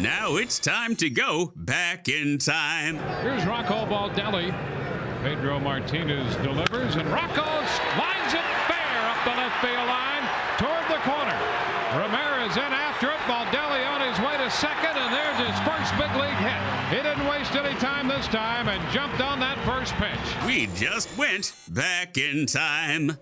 Now it's time to go back in time. Here's Rocco Baldelli. Pedro Martinez delivers, and Rocco lines it fair up the left field line toward the corner. Ramirez in after it. Baldelli on his way to second, and there's his first big league hit. He didn't waste any time this time and jumped on that first pitch. We just went back in time.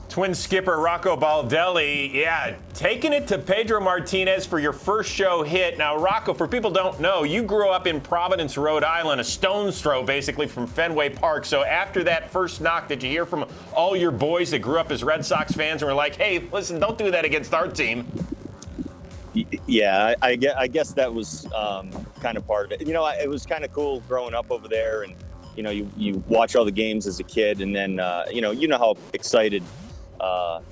Twin skipper Rocco Baldelli, taking it to Pedro Martinez for your first show hit. Now, Rocco, for people who don't know, you grew up in Providence, Rhode Island, a stone's throw basically from Fenway Park. So after that first knock, did you hear from all your boys that grew up as Red Sox fans and were like, hey, listen, don't do that against our team? Yeah, I guess that was kind of part of it. You know, it was kind of cool growing up over there, and you watch all the games as a kid, and then you know how excited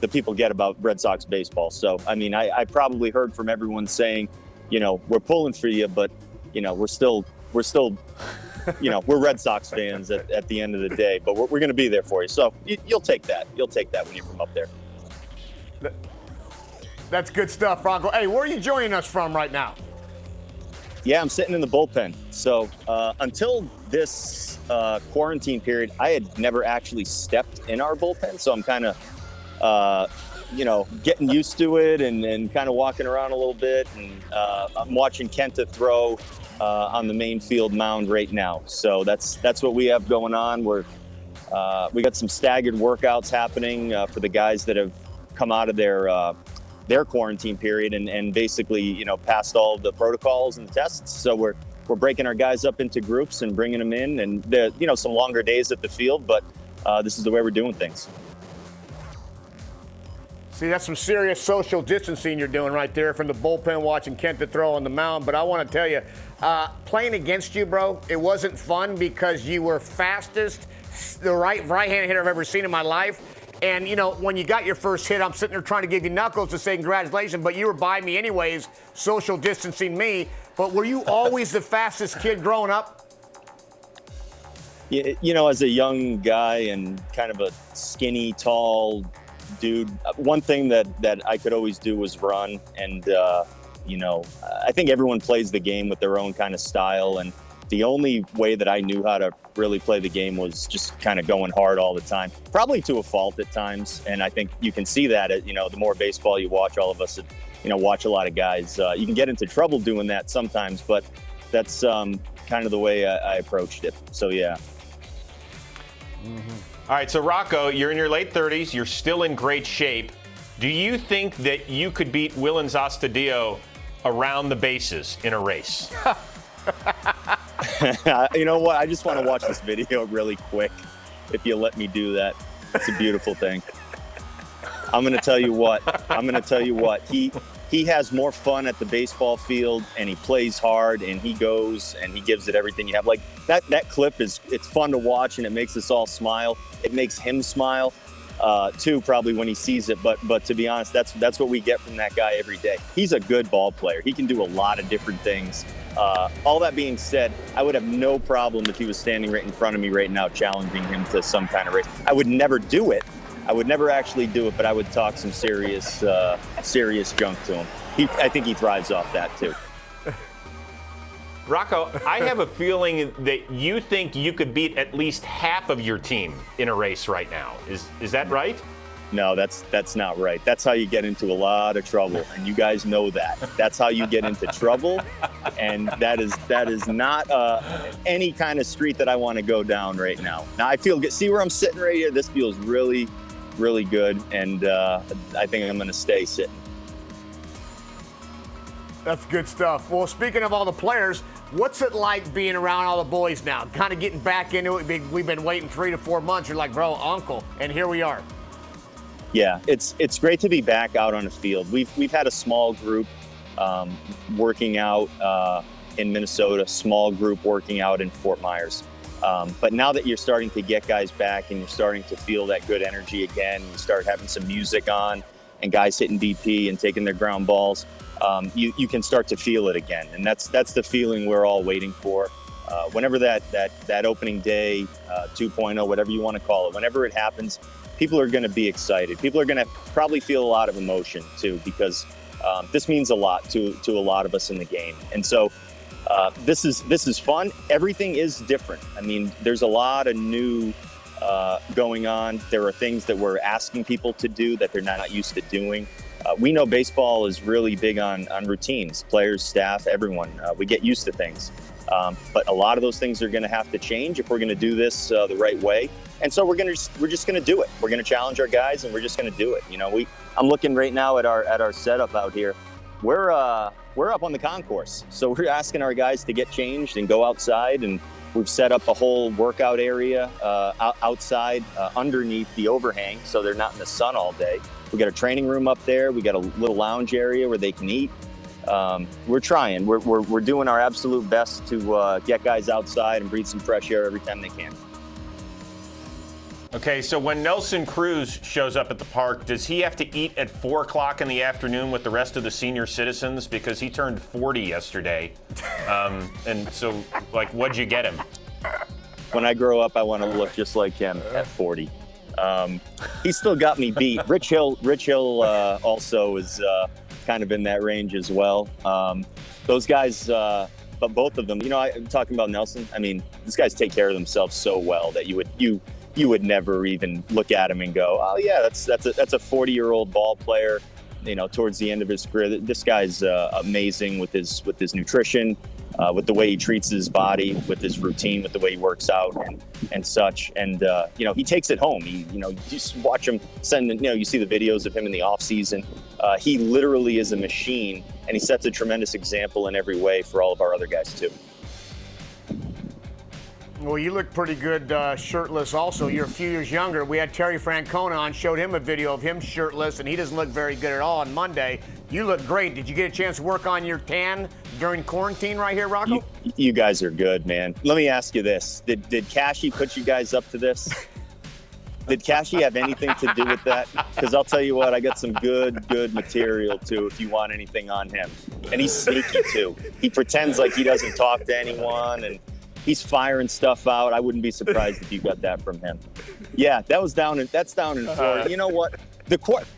the people get about Red Sox baseball. So I mean, I probably heard from everyone saying, we're pulling for you, but we're still we're Red Sox fans at the end of the day, but we're going to be there for you. So you'll take that when you're from up there. That's good stuff, Rocco. Hey, where are you joining us from right now? Yeah, I'm sitting in the bullpen. So until this quarantine period, I had never actually stepped in our bullpen. So I'm kind of, getting used to it and kind of walking around a little bit. And I'm watching Kenta throw on the main field mound right now. So that's what we have going on. We got some staggered workouts happening for the guys that have come out of their quarantine period and basically, passed all of the protocols and tests. So we're breaking our guys up into groups and bringing them in, and some longer days at the field, but this is the way we're doing things. See, that's some serious social distancing you're doing right there from the bullpen, watching Kenta throw on the mound. But I want to tell you, playing against you, bro, it wasn't fun because you were fastest, the right-handed hitter I've ever seen in my life. And, when you got your first hit, I'm sitting there trying to give you knuckles to say congratulations, but you were by me anyways, social distancing me. But were you always the fastest kid growing up? Yeah, as a young guy and kind of a skinny, tall dude, one thing that I could always do was run. And, I think everyone plays the game with their own kind of style. And the only way that I knew how to really play the game was just kind of going hard all the time, probably to a fault at times. And I think you can see that, the more baseball you watch, all of us, watch a lot of guys. You can get into trouble doing that sometimes, but that's kind of the way I approached it. So, yeah. Mm-hmm. All right, so Rocco, you're in your late 30s. You're still in great shape. Do you think that you could beat Willens Astudillo around the bases in a race? You know what? I just want to watch this video really quick. If you let me do that, it's a beautiful thing. I'm going to tell you what. He has more fun at the baseball field, and he plays hard, and he goes and he gives it everything you have. Like that clip it's fun to watch, and it makes us all smile. It makes him smile too, probably when he sees it. But to be honest, that's what we get from that guy every day. He's a good ball player. He can do a lot of different things. All that being said, I would have no problem if he was standing right in front of me right now, challenging him to some kind of race. I would never do it. I would never actually do it, but I would talk some serious junk to him. I think he thrives off that too. Rocco, I have a feeling that you think you could beat at least half of your team in a race right now. Is that right? No, that's not right. That's how you get into a lot of trouble, and you guys know that. That's how you get into trouble, and that is not any kind of street that I want to go down right now. Now I feel good. See where I'm sitting right here? This feels really, really good, and I think I'm going to stay sitting. That's good stuff. Well, speaking of all the players, what's it like being around all the boys now? Kind of getting back into it. We've been waiting 3 to 4 months. You're like, bro, uncle, and here we are. Yeah, it's great to be back out on the field. We've had a small group working out in Minnesota, small group working out in Fort Myers. But now that you're starting to get guys back and you're starting to feel that good energy again, you start having some music on and guys hitting BP and taking their ground balls, you can start to feel it again. And that's the feeling we're all waiting for. Whenever that opening day, 2.0, whatever you want to call it, whenever it happens, people are going to be excited. People are going to probably feel a lot of emotion too, because This means a lot to a lot of us in the game. And so this is fun. Everything is different. I mean, there's a lot of new going on. There are things that we're asking people to do that they're not used to doing. We know baseball is really big on routines, players, staff, everyone. We get used to things. But a lot of those things are going to have to change if we're going to do this the right way. And so we're just going to do it. We're going to challenge our guys, and we're just going to do it. You know, I'm looking right now at our setup out here. We're up on the concourse, so we're asking our guys to get changed and go outside, and we've set up a whole workout area outside underneath the overhang, so they're not in the sun all day. We got a training room up there. We got a little lounge area where they can eat. We're trying. We're doing our absolute best to get guys outside and breathe some fresh air every time they can. Okay, so when Nelson Cruz shows up at the park, does he have to eat at 4 o'clock in the afternoon with the rest of the senior citizens? Because he turned 40 yesterday. And so, like, what'd you get him? When I grow up, I want to look just like him at 40. He still got me beat. Rich Hill also is kind of in that range as well. Those guys, but both of them, you know, I'm talking about Nelson. I mean, these guys take care of themselves so well that you would never even look at him and go, oh yeah, that's a 40-year-old ball player, you know, towards the end of his career. This guy's amazing with his nutrition, with the way he treats his body, with his routine, with the way he works out and such. And you know, he takes it home. You just watch him you see the videos of him in the off season. He literally is a machine, and he sets a tremendous example in every way for all of our other guys too. Well, you look pretty good shirtless also. You're a few years younger. We had Terry Francona on, showed him a video of him shirtless, and he doesn't look very good at all on Monday. You look great. Did you get a chance to work on your tan during quarantine right here, Rocco? You guys are good, man. Let me ask you this. Did Cashy put you guys up to this? Did Cashy have anything to do with that? Because I'll tell you what, I got some good material, too, if you want anything on him. And he's sneaky, too. He pretends like he doesn't talk to anyone, and he's firing stuff out. I wouldn't be surprised if you got that from him. Yeah, that's down in Florida. You know what?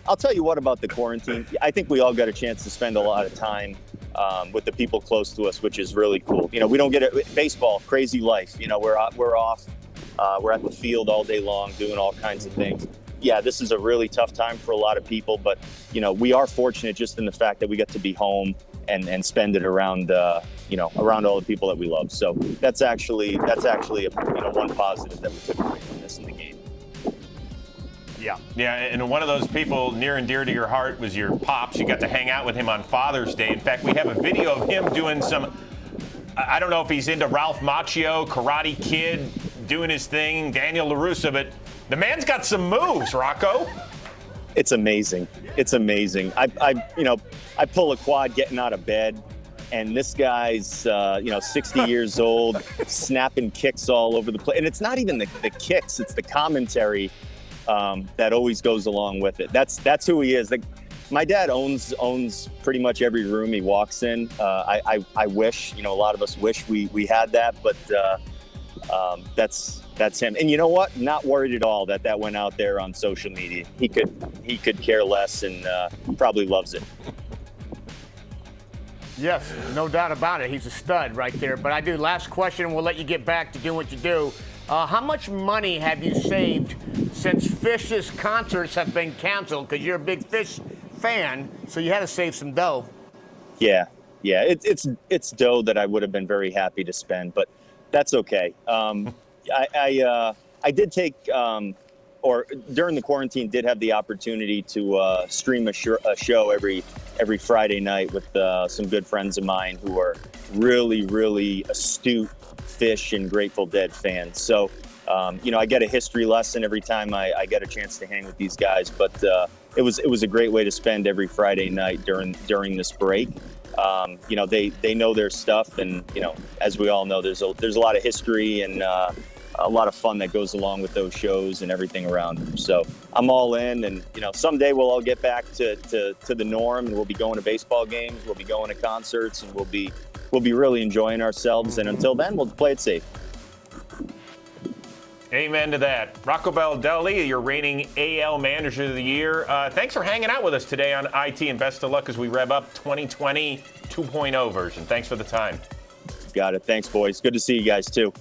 I'll tell you what about the quarantine. I think we all got a chance to spend a lot of time with the people close to us, which is really cool. You know, we don't get it. Baseball, crazy life. You know, we're off. We're at the field all day long doing all kinds of things. Yeah, this is a really tough time for a lot of people, but you know, we are fortunate just in the fact that we get to be home and spend it around around all the people that we love. So that's actually one positive that we took away from this in the game. Yeah, and one of those people near and dear to your heart was your pops. You got to hang out with him on Father's Day. In fact, we have a video of him doing some, I don't know if he's into Ralph Macchio, Karate Kid, doing his thing, Daniel LaRussa, but the man's got some moves, Rocco. It's amazing. It's amazing. I pull a quad getting out of bed, and this guy's 60 years old, snapping kicks all over the place. And it's not even the kicks; it's the commentary that always goes along with it. That's who he is. My dad owns pretty much every room he walks in. I wish, a lot of us wish we had that, but that's him. And you know what? Not worried at all that went out there on social media. He could care less and probably loves it. Yes, no doubt about it. He's a stud right there. But last question, we'll let you get back to doing what you do. How much money have you saved since Phish's concerts have been canceled? Because you're a big Phish fan, so you had to save some dough. Yeah. It's dough that I would have been very happy to spend, but that's okay. I did take, or during the quarantine, did have the opportunity to stream a show every Friday night with some good friends of mine who are really, really astute Phish and Grateful Dead fans. So, I get a history lesson every time I get a chance to hang with these guys. But it was a great way to spend every Friday night during this break. They know their stuff, and as we all know, there's a lot of history and a lot of fun that goes along with those shows and everything around them. So I'm all in, and someday we'll all get back to the norm, and we'll be going to baseball games, we'll be going to concerts, and we'll be really enjoying ourselves. And until then, we'll play it safe. Amen to that. Rocco Baldelli, your reigning AL Manager of the Year. Thanks for hanging out with us today on IT, and best of luck as we rev up 2020 2.0 version. Thanks for the time. Got it. Thanks, boys. Good to see you guys, too.